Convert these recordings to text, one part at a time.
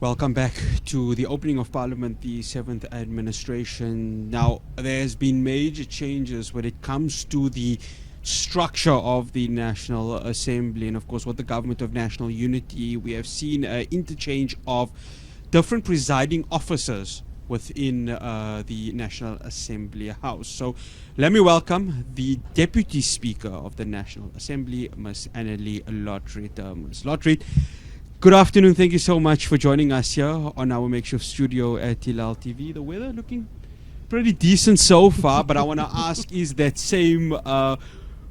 Welcome back to the opening of Parliament, the 7th administration. Now, there's been major changes when it comes to the structure of the National Assembly and, of course, with the Government of National Unity. We have seen an interchange of different presiding officers within the National Assembly House. So let me welcome the Deputy Speaker of the National Assembly, Ms. Annelie Lotriet. Ms. Lotriet, good afternoon. Thank you so much for joining us here on our makeshift studio at Hilaal TV. The weather looking pretty decent so far, but I want to ask, is that same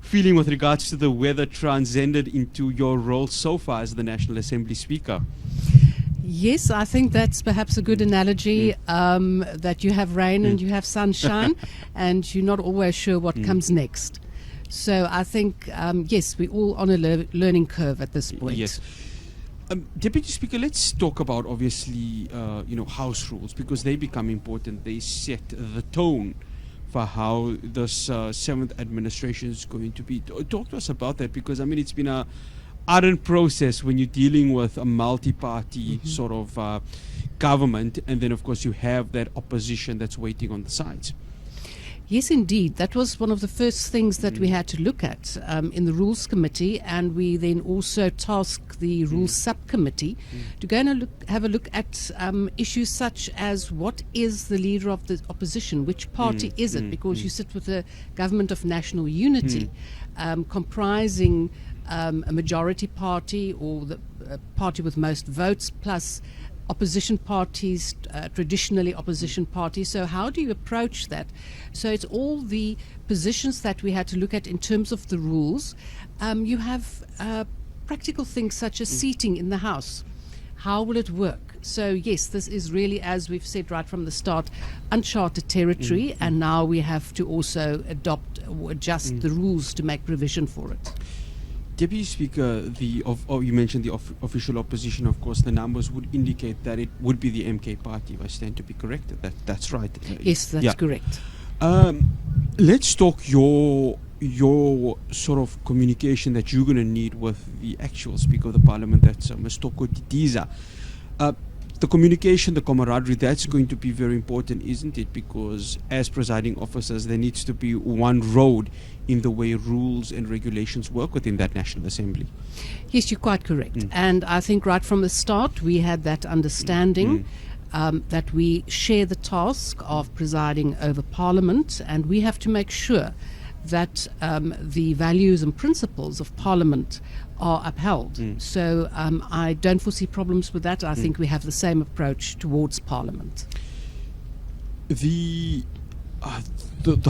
feeling with regards to the weather transcended into your role so far as the National Assembly Speaker? Yes, I think that's perhaps a good analogy, that you have rain and you have sunshine and you're not always sure what comes next. So I think, yes, we're all on a learning curve at this point. Yes. Deputy Speaker, let's talk about obviously, House rules, because they become important. They set the tone for how this 7th administration is going to be. Talk to us about that, because, I mean, it's been a ardent process when you're dealing with a multi-party sort of government, and then, of course, you have that opposition that's waiting on the sides. Yes, indeed. That was one of the first things that we had to look at in the Rules Committee, and we then also tasked the Rules Subcommittee to go and have a look at issues such as what is the leader of the opposition, which party is it, because you sit with a government of national unity comprising a majority party or the party with most votes plus opposition parties, traditionally opposition parties. So how do you approach that? So it's all the positions that we had to look at in terms of the rules. You have practical things such as seating in the House. How will it work? So yes, this is really, as we've said right from the start, uncharted territory, and now we have to also adopt or adjust the rules to make provision for it. Deputy Speaker, you mentioned the official opposition. Of course, the numbers would indicate that it would be the MK party, if I stand to be corrected. That's right. Yes, that's correct. Let's talk your sort of communication that you're going to need with the actual Speaker of the Parliament, that's Ms. Toko Didiza. The communication, the camaraderie, that's going to be very important, isn't it? Because as presiding officers, there needs to be one road in the way rules and regulations work within that National Assembly. Yes, you're quite correct. And I think right from the start, we had that understanding that we share the task of presiding over Parliament, and we have to make sure that the values and principles of Parliament are upheld. So I don't foresee problems with that. I think we have the same approach towards Parliament. The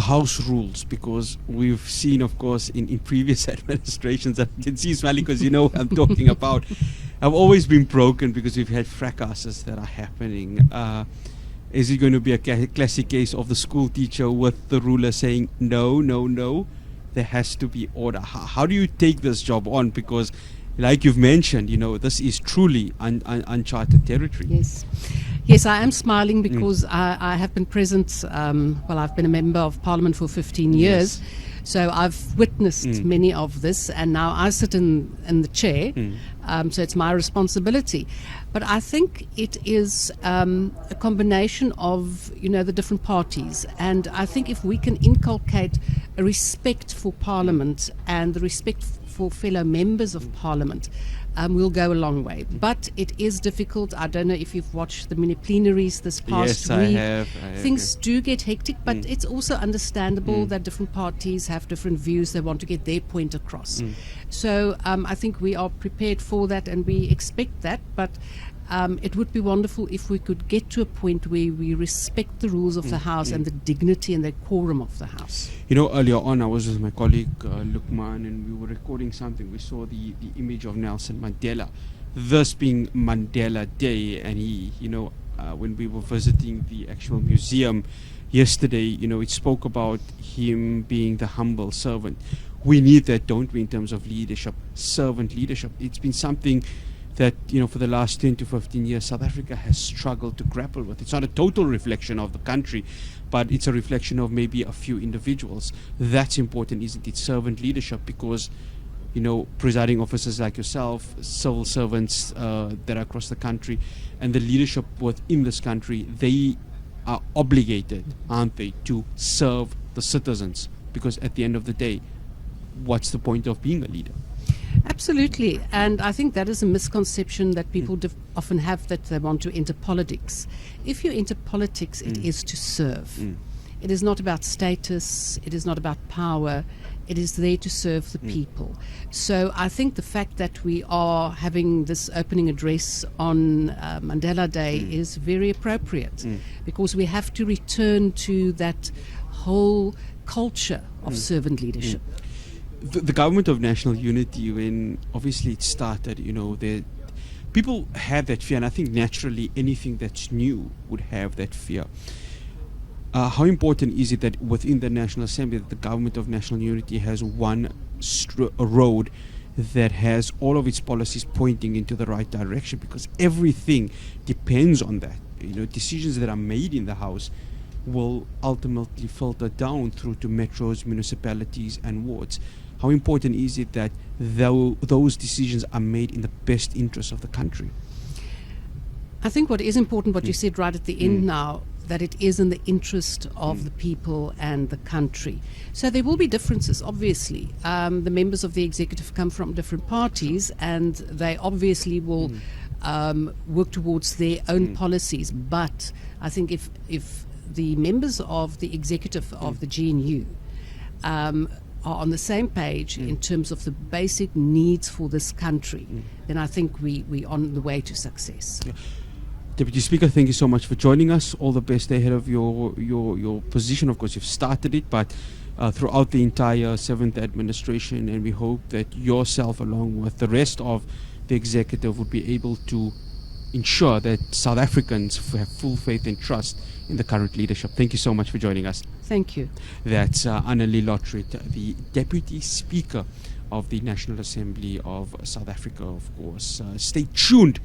House rules, because we've seen, of course, in previous administrations, I can see you smiling because you know what I'm talking about, have always been broken because we've had fracasses that are happening. Is it going to be a classic case of the school teacher with the ruler saying, no, no, no, there has to be order? How do you take this job on? Because, like you've mentioned, this is truly uncharted territory. Yes. Yes, I am smiling because I have been present, I've been a member of Parliament for 15 years. Yes. So I've witnessed many of this, and now I sit in the chair, so it's my responsibility. But I think it is a combination of, the different parties. And I think if we can inculcate a respect for Parliament and the respect for fellow members of Parliament, we'll go a long way. But it is difficult. I don't know if you've watched the mini plenaries this past week. Yes, I have. Things do get hectic, but it's also understandable that different parties have different views. They want to get their point across. So I think we are prepared for that and we expect that. But it would be wonderful if we could get to a point where we respect the rules of the House and the dignity and the quorum of the House. Earlier on, I was with my colleague Lukman, and we were recording something. We saw the image of Nelson Mandela, this being Mandela Day, and he, when we were visiting the actual museum yesterday, it spoke about him being the humble servant. We need that, don't we, in terms of leadership, servant leadership. It's been something that, for the last 10 to 15 years, South Africa has struggled to grapple with. It's not a total reflection of the country, but it's a reflection of maybe a few individuals. That's important, isn't it? Servant leadership, because presiding officers like yourself, civil servants that are across the country, and the leadership within this country, they are obligated, aren't they, to serve the citizens? Because at the end of the day, what's the point of being a leader? Absolutely, and I think that is a misconception that people often have, that they want to enter politics. If you enter politics, it is to serve. It is not about status, it is not about power, it is there to serve the people. So I think the fact that we are having this opening address on Mandela Day is very appropriate, because we have to return to that whole culture of servant leadership. The government of national unity, when obviously it started, people had that fear, and I think naturally anything that's new would have that fear. How important is it that within the National Assembly, that the government of national unity has one road that has all of its policies pointing into the right direction? Because everything depends on that. Decisions that are made in the House will ultimately filter down through to metros, municipalities, and wards. How important is it that those decisions are made in the best interest of the country? I think what is important, what you said right at the end now, that it is in the interest of the people and the country. So there will be differences, obviously. The members of the executive come from different parties, and they obviously will work towards their own policies. But I think if the members of the executive of the GNU are on the same page in terms of the basic needs for this country, then I think we're on the way to success. Yeah. Deputy Speaker, thank you so much for joining us. All the best ahead of your position. Of course, you've started it, but throughout the entire 7th administration, and we hope that yourself, along with the rest of the executive, would be able to ensure that South Africans have full faith and trust in the current leadership. Thank you so much for joining us. Thank you. That's Annelie Lotriet, the Deputy Speaker of the National Assembly of South Africa, of course. Stay tuned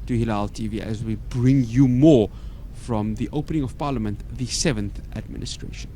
to Hilaal TV as we bring you more from the opening of Parliament, the 7th administration.